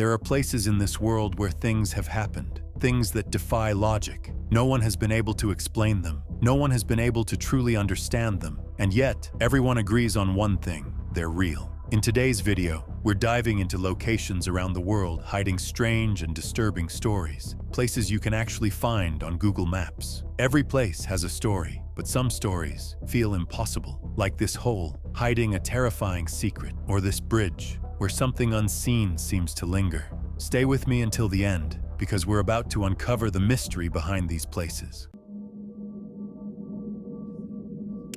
There are places in this world where things have happened, things that defy logic. No one has been able to explain them. No one has been able to truly understand them. And yet, everyone agrees on one thing: they're real. In today's video, we're diving into locations around the world hiding strange and disturbing stories, places you can actually find on Google Maps. Every place has a story, but some stories feel impossible, like this hole hiding a terrifying secret, or this bridge where something unseen seems to linger. Stay with me until the end, because we're about to uncover the mystery behind these places.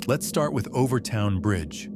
Let's start with Overtoun Bridge.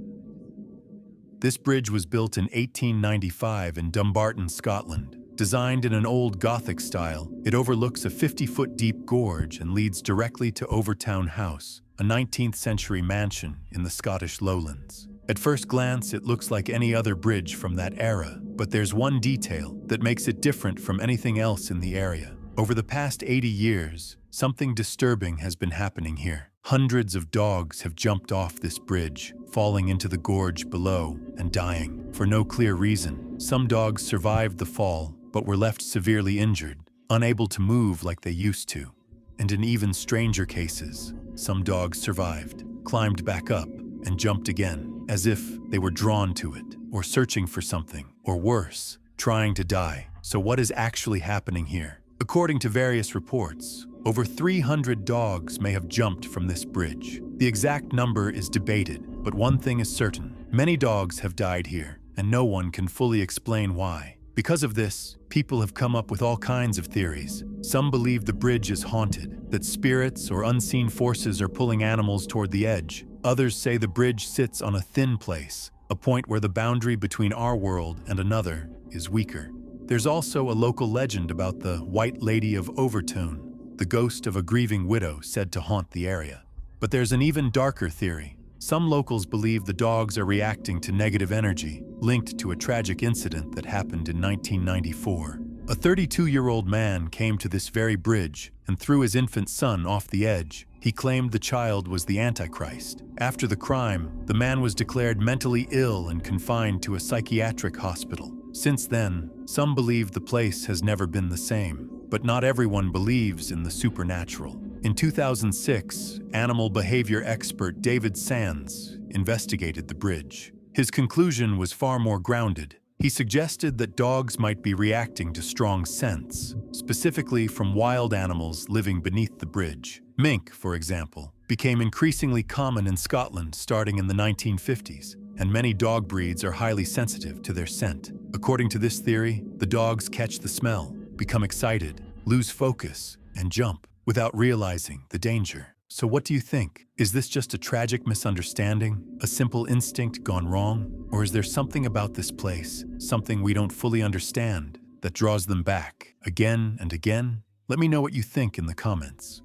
This bridge was built in 1895 in Dumbarton, Scotland. Designed in an old Gothic style, it overlooks a 50-foot deep gorge and leads directly to Overtoun House, a 19th century mansion in the Scottish lowlands. At first glance, it looks like any other bridge from that era, but there's one detail that makes it different from anything else in the area. Over the past 80 years, something disturbing has been happening here. Hundreds of dogs have jumped off this bridge, falling into the gorge below and dying for no clear reason. Some dogs survived the fall, but were left severely injured, unable to move like they used to. And in even stranger cases, some dogs survived, climbed back up, and jumped again, as if they were drawn to it, or searching for something, or worse, trying to die. So what is actually happening here? According to various reports, over 300 dogs may have jumped from this bridge. The exact number is debated, but one thing is certain: many dogs have died here, and no one can fully explain why. Because of this, people have come up with all kinds of theories. Some believe the bridge is haunted, that spirits or unseen forces are pulling animals toward the edge. Others say the bridge sits on a thin place, a point where the boundary between our world and another is weaker. There's also a local legend about the White Lady of Overtoun, the ghost of a grieving widow said to haunt the area. But there's an even darker theory. Some locals believe the dogs are reacting to negative energy, linked to a tragic incident that happened in 1994. A 32-year-old man came to this very bridge and threw his infant son off the edge. He claimed the child was the Antichrist. After the crime, the man was declared mentally ill and confined to a psychiatric hospital. Since then, some believe the place has never been the same, but not everyone believes in the supernatural. In 2006, animal behavior expert David Sands investigated the bridge. His conclusion was far more grounded. He suggested that dogs might be reacting to strong scents, specifically from wild animals living beneath the bridge. Mink, for example, became increasingly common in Scotland starting in the 1950s, and many dog breeds are highly sensitive to their scent. According to this theory, the dogs catch the smell, become excited, lose focus, and jump without realizing the danger. So what do you think? Is this just a tragic misunderstanding, a simple instinct gone wrong? Or is there something about this place, something we don't fully understand, that draws them back again and again? Let me know what you think in the comments.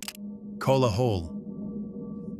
Kola hole.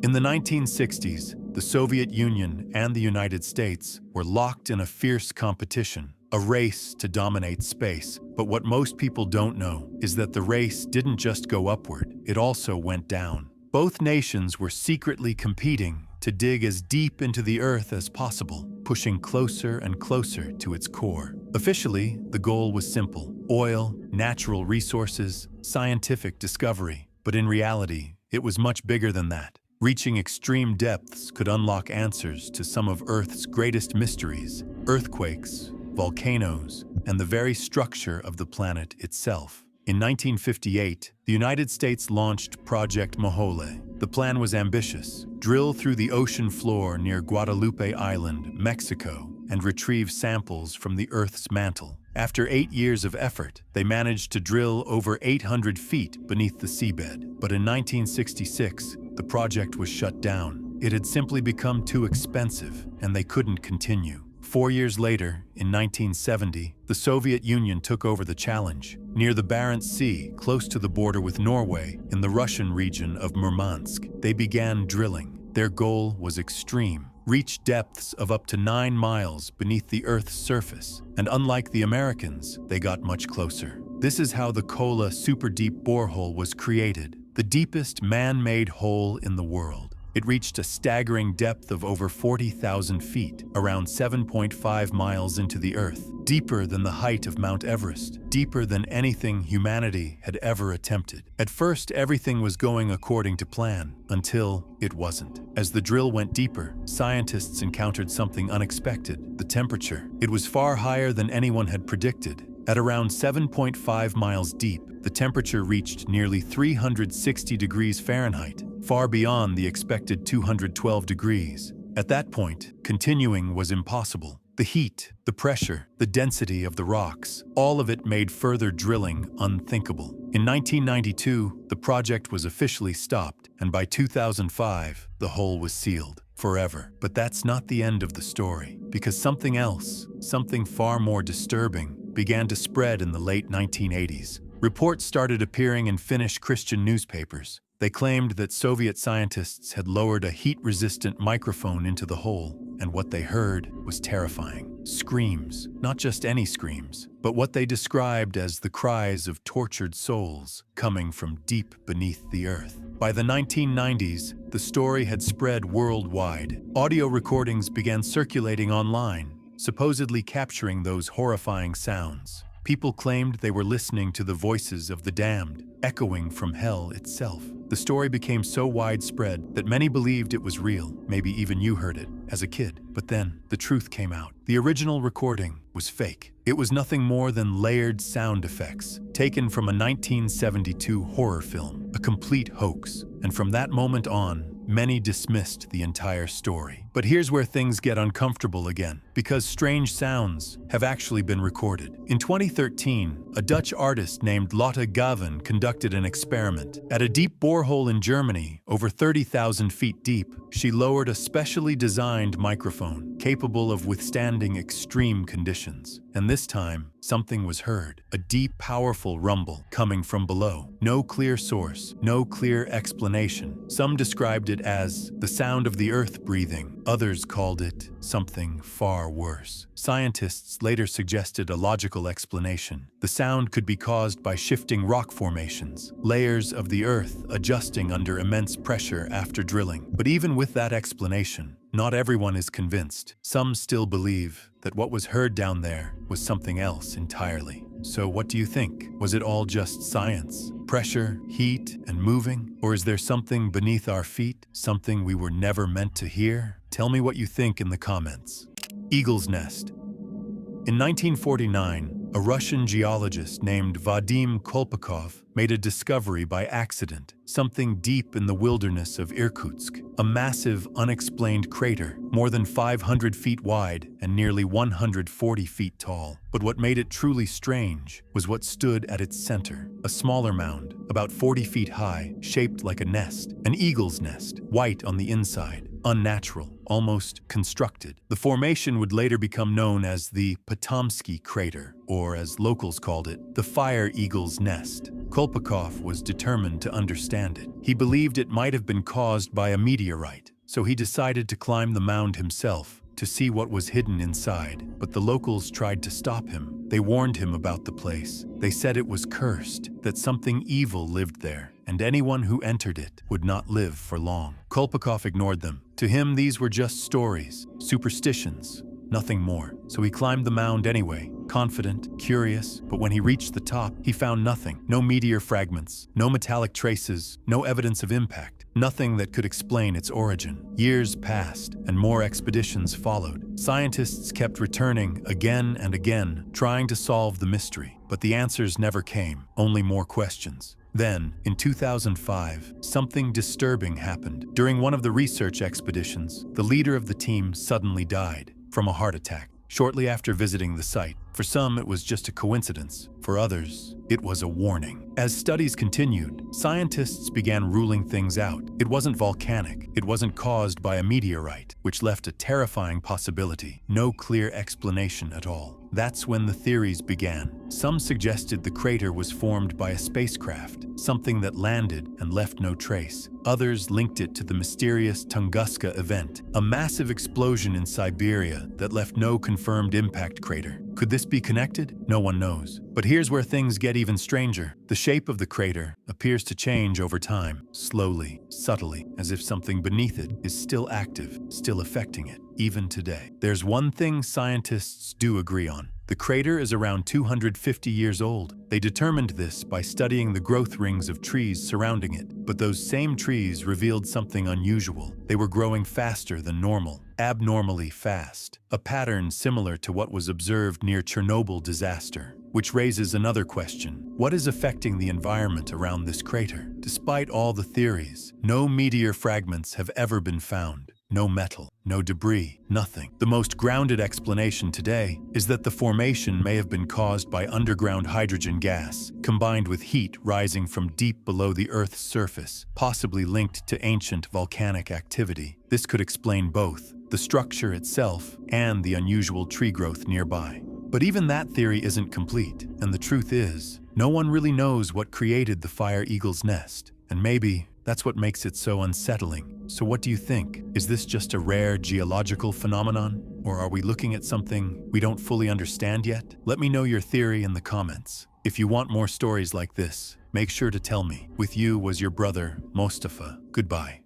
In the 1960s, the Soviet Union and the United States were locked in a fierce competition, a race to dominate space. But what most people don't know is that the race didn't just go upward, it also went down. Both nations were secretly competing to dig as deep into the Earth as possible, pushing closer and closer to its core. Officially, the goal was simple: oil, natural resources, scientific discovery. But in reality, it was much bigger than that. Reaching extreme depths could unlock answers to some of Earth's greatest mysteries: earthquakes, volcanoes, and the very structure of the planet itself. In 1958, the United States launched Project Borehole. The plan was ambitious: drill through the ocean floor near Guadalupe Island, Mexico, and retrieve samples from the Earth's mantle. After 8 years of effort, they managed to drill over 800 feet beneath the seabed. But in 1966, the project was shut down. It had simply become too expensive, and they couldn't continue. 4 years later, in 1970, the Soviet Union took over the challenge. Near the Barents Sea, close to the border with Norway, in the Russian region of Murmansk, they began drilling. Their goal was extreme: reach depths of up to 9 miles beneath the Earth's surface. And unlike the Americans, they got much closer. This is how the Kola super deep borehole was created, the deepest man-made hole in the world. It reached a staggering depth of over 40,000 feet, around 7.5 miles into the Earth, deeper than the height of Mount Everest, deeper than anything humanity had ever attempted. At first, everything was going according to plan, until it wasn't. As the drill went deeper, scientists encountered something unexpected: the temperature. It was far higher than anyone had predicted. At around 7.5 miles deep, the temperature reached nearly 360 degrees Fahrenheit, far beyond the expected 212 degrees. At that point, continuing was impossible. The heat, the pressure, the density of the rocks, all of it made further drilling unthinkable. In 1992, the project was officially stopped, and by 2005, the hole was sealed forever. But that's not the end of the story, because something else, something far more disturbing, began to spread in the late 1980s. Reports started appearing in Finnish Christian newspapers. They claimed that Soviet scientists had lowered a heat-resistant microphone into the hole, and what they heard was terrifying. Screams, not just any screams, but what they described as the cries of tortured souls coming from deep beneath the earth. By the 1990s, the story had spread worldwide. Audio recordings began circulating online, supposedly capturing those horrifying sounds. People claimed they were listening to the voices of the damned, echoing from hell itself. The story became so widespread that many believed it was real. Maybe even you heard it as a kid. But then, the truth came out. The original recording was fake. It was nothing more than layered sound effects, taken from a 1972 horror film, a complete hoax. And from that moment on, many dismissed the entire story. But here's where things get uncomfortable again, because strange sounds have actually been recorded. In 2013, a Dutch artist named Lotte Gavin conducted an experiment. At a deep borehole in Germany, over 30,000 feet deep, she lowered a specially designed microphone, capable of withstanding extreme conditions. And this time, something was heard, a deep, powerful rumble coming from below. No clear source, no clear explanation. Some described it as the sound of the earth breathing. Others called it something far worse. Scientists later suggested a logical explanation. The sound could be caused by shifting rock formations, layers of the earth adjusting under immense pressure after drilling. But even with that explanation, not everyone is convinced. Some still believe that what was heard down there was something else entirely. So what do you think? Was it all just science? Pressure, heat, and moving? Or is there something beneath our feet? Something we were never meant to hear? Tell me what you think in the comments. Eagle's Nest. In 1949, a Russian geologist named Vadim Kolpakov made a discovery by accident, something deep in the wilderness of Irkutsk, a massive, unexplained crater, more than 500 feet wide and nearly 140 feet tall. But what made it truly strange was what stood at its center, a smaller mound, about 40 feet high, shaped like a nest, an eagle's nest, white on the inside. Unnatural, almost constructed. The formation would later become known as the Potomsky crater, or as locals called it, the Fire Eagle's Nest. Kolpakov was determined to understand it. He believed it might have been caused by a meteorite, so he decided to climb the mound himself to see what was hidden inside. But the locals tried to stop him. They warned him about the place. They said it was cursed, that something evil lived there, and anyone who entered it would not live for long. Kolpakov ignored them. To him, these were just stories, superstitions, nothing more. So he climbed the mound anyway, confident, curious, but when he reached the top, he found nothing. No meteor fragments, no metallic traces, no evidence of impact, nothing that could explain its origin. Years passed, and more expeditions followed. Scientists kept returning again and again, trying to solve the mystery. But the answers never came, only more questions. Then, in 2005, something disturbing happened. During one of the research expeditions, the leader of the team suddenly died from a heart attack shortly after visiting the site. For some, it was just a coincidence. For others, it was a warning. As studies continued, scientists began ruling things out. It wasn't volcanic. It wasn't caused by a meteorite, which left a terrifying possibility. No clear explanation at all. That's when the theories began. Some suggested the crater was formed by a spacecraft, something that landed and left no trace. Others linked it to the mysterious Tunguska event, a massive explosion in Siberia that left no confirmed impact crater. Could this be connected? No one knows. But here's where things get even stranger. The shape of the crater appears to change over time, slowly, subtly, as if something beneath it is still active, still affecting it, even today. There's one thing scientists do agree on. The crater is around 250 years old. They determined this by studying the growth rings of trees surrounding it. But those same trees revealed something unusual. They were growing faster than normal, abnormally fast. A pattern similar to what was observed near Chernobyl disaster. Which raises another question. What is affecting the environment around this crater? Despite all the theories, no meteor fragments have ever been found. No metal, no debris, nothing. The most grounded explanation today is that the formation may have been caused by underground hydrogen gas, combined with heat rising from deep below the Earth's surface, possibly linked to ancient volcanic activity. This could explain both the structure itself and the unusual tree growth nearby. But even that theory isn't complete, and the truth is, no one really knows what created the fire eagle's nest, and maybe that's what makes it so unsettling. So what do you think? Is this just a rare geological phenomenon? Or are we looking at something we don't fully understand yet? Let me know your theory in the comments. If you want more stories like this, make sure to tell me. With you was your brother, Mostafa. Goodbye.